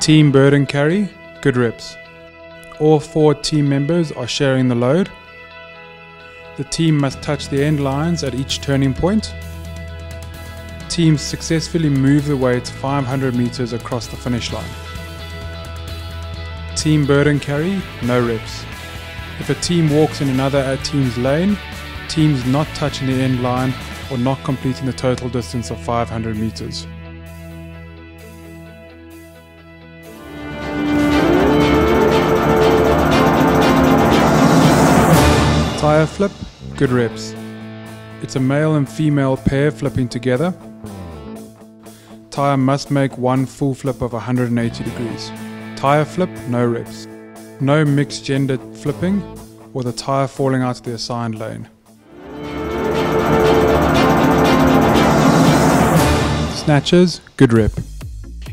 Team burden carry, good reps. All 4 team members are sharing the load. The team must touch the end lines at each turning point. Teams successfully move the weight 500 meters across the finish line. Team burden carry, no reps. If a team walks in another team's lane, teams not touching the end line or not completing the total distance of 500 meters. Tire flip, good reps. It's a male and female pair flipping together. Tire must make one full flip of 180 degrees. Tire flip, no reps. No mixed gender flipping or the tire falling out of the assigned lane. Snatches, good rep.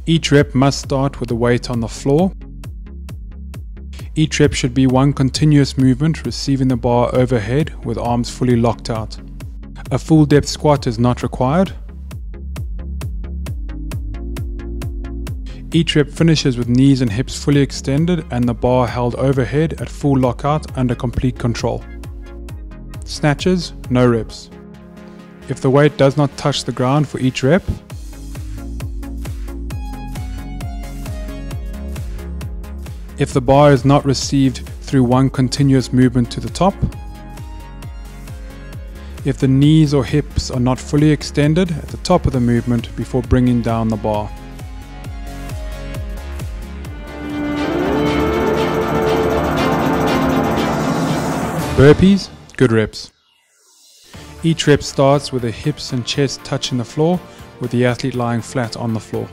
Each rep must start with the weight on the floor. Each rep should be one continuous movement, receiving the bar overhead with arms fully locked out. A full depth squat is not required. Each rep finishes with knees and hips fully extended and the bar held overhead at full lockout under complete control. Snatches, no reps. If the weight does not touch the ground for each rep, if the bar is not received through one continuous movement to the top, if the knees or hips are not fully extended at the top of the movement before bringing down the bar. Burpees, good reps. Each rep starts with the hips and chest touching the floor with the athlete lying flat on the floor.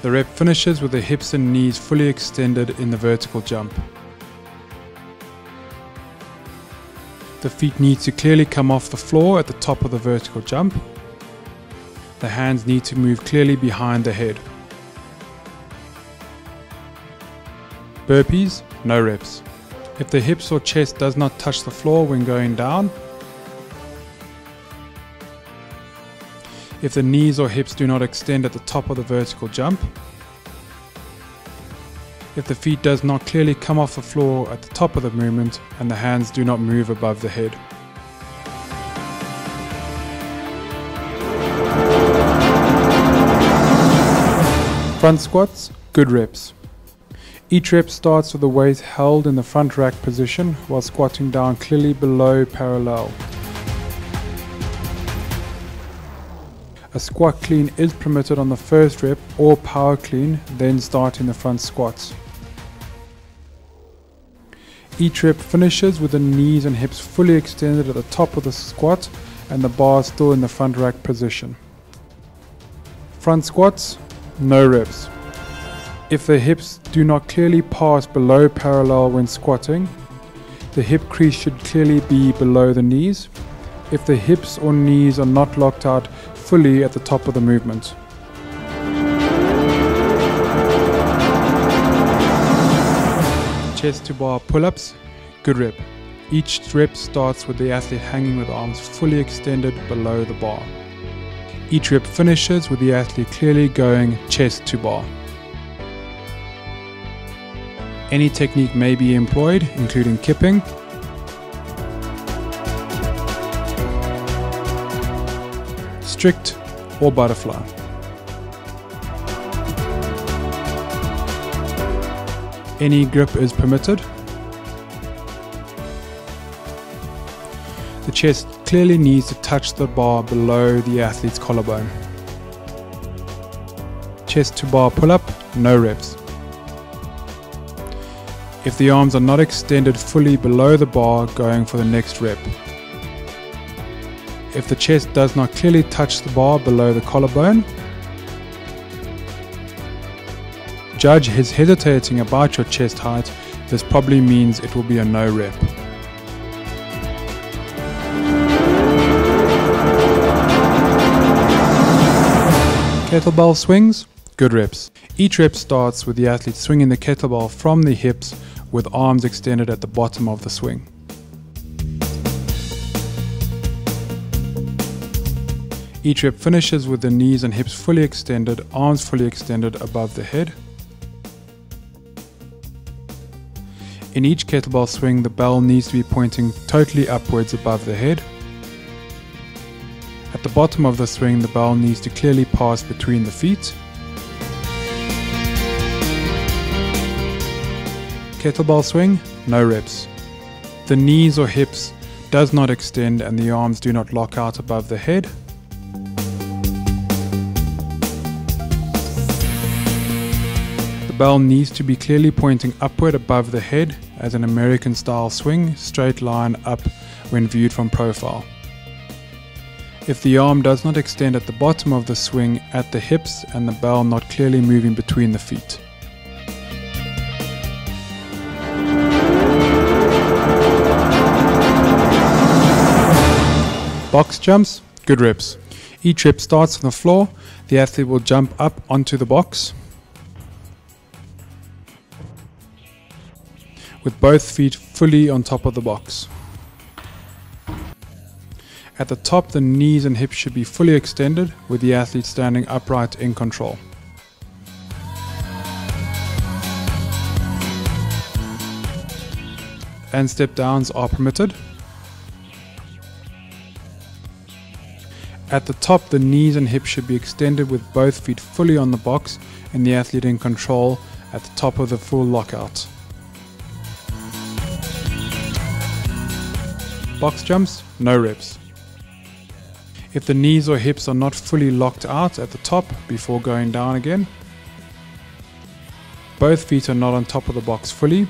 The rep finishes with the hips and knees fully extended in the vertical jump. The feet need to clearly come off the floor at the top of the vertical jump. The hands need to move clearly behind the head. Burpees, no reps. If the hips or chest does not touch the floor when going down, if the knees or hips do not extend at the top of the vertical jump, if the feet does not clearly come off the floor at the top of the movement and the hands do not move above the head. Front squats, good reps. Each rep starts with the weight held in the front rack position while squatting down clearly below parallel. A squat clean is permitted on the first rep or power clean, then starting the front squats. Each rep finishes with the knees and hips fully extended at the top of the squat and the bar still in the front rack position. Front squats, no reps. If the hips do not clearly pass below parallel when squatting, the hip crease should clearly be below the knees. If the hips or knees are not locked out fully at the top of the movement. Chest to bar pull-ups, good rep. Each rep starts with the athlete hanging with arms fully extended below the bar. Each rep finishes with the athlete clearly going chest to bar. Any technique may be employed, including kipping, strict or butterfly. Any grip is permitted. The chest clearly needs to touch the bar below the athlete's collarbone. Chest to bar pull-up, no reps. If the arms are not extended fully below the bar, going for the next rep. If the chest does not clearly touch the bar below the collarbone, judge is hesitating about your chest height, this probably means it will be a no rep. Kettlebell swings, good reps. Each rep starts with the athlete swinging the kettlebell from the hips with arms extended at the bottom of the swing. Each rep finishes with the knees and hips fully extended, arms fully extended above the head. In each kettlebell swing, the bell needs to be pointing totally upwards above the head. At the bottom of the swing, the bell needs to clearly pass between the feet. Kettlebell swing, no reps. The knees or hips does not extend and the arms do not lock out above the head. The bell needs to be clearly pointing upward above the head as an American style swing, straight line up when viewed from profile. If the arm does not extend at the bottom of the swing at the hips and the bell not clearly moving between the feet. Box jumps, good reps. Each rep starts on the floor. The athlete will jump up onto the box with both feet fully on top of the box. At the top, the knees and hips should be fully extended with the athlete standing upright in control. And step downs are permitted. At the top, the knees and hips should be extended with both feet fully on the box and the athlete in control at the top of the full lockout. Box jumps, no reps. If the knees or hips are not fully locked out at the top before going down again, both feet are not on top of the box fully,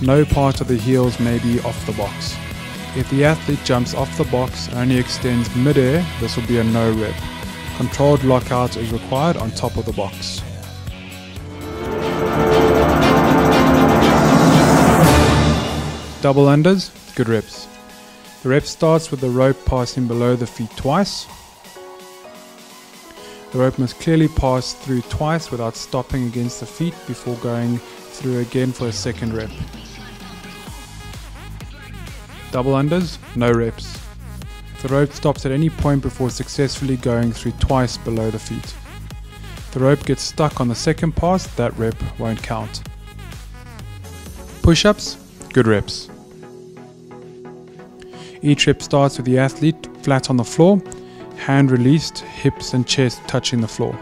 no part of the heels may be off the box. If the athlete jumps off the box and only extends mid-air, this will be a no rep. Controlled lockout is required on top of the box. Double unders, good reps. The rep starts with the rope passing below the feet twice. The rope must clearly pass through twice without stopping against the feet before going through again for a second rep. Double unders, no reps. If the rope stops at any point before successfully going through twice below the feet. If the rope gets stuck on the second pass, that rep won't count. Push-ups, good reps. Each rep starts with the athlete flat on the floor, hand released, hips and chest touching the floor.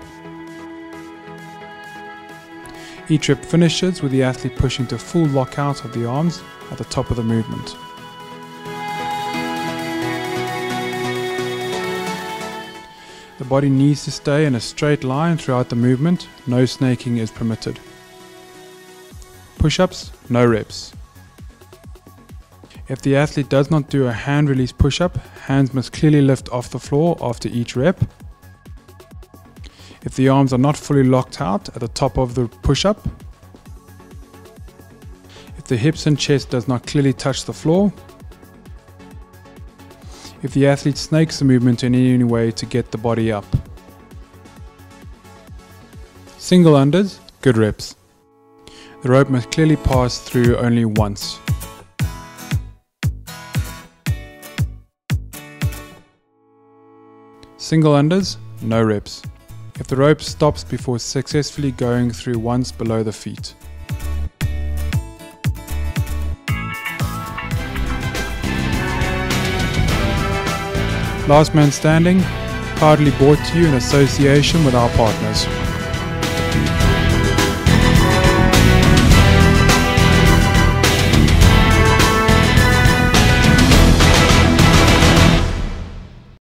Each rep finishes with the athlete pushing to full lockout of the arms at the top of the movement. The body needs to stay in a straight line throughout the movement, no snaking is permitted. Push-ups, no reps. If the athlete does not do a hand release push-up, hands must clearly lift off the floor after each rep. If the arms are not fully locked out at the top of the push-up. If the hips and chest does not clearly touch the floor. If the athlete snakes the movement in any way to get the body up. Single unders, good reps. The rope must clearly pass through only once. Single unders, no reps. If the rope stops before successfully going through once below the feet. Last Man Standing, proudly brought to you in association with our partners.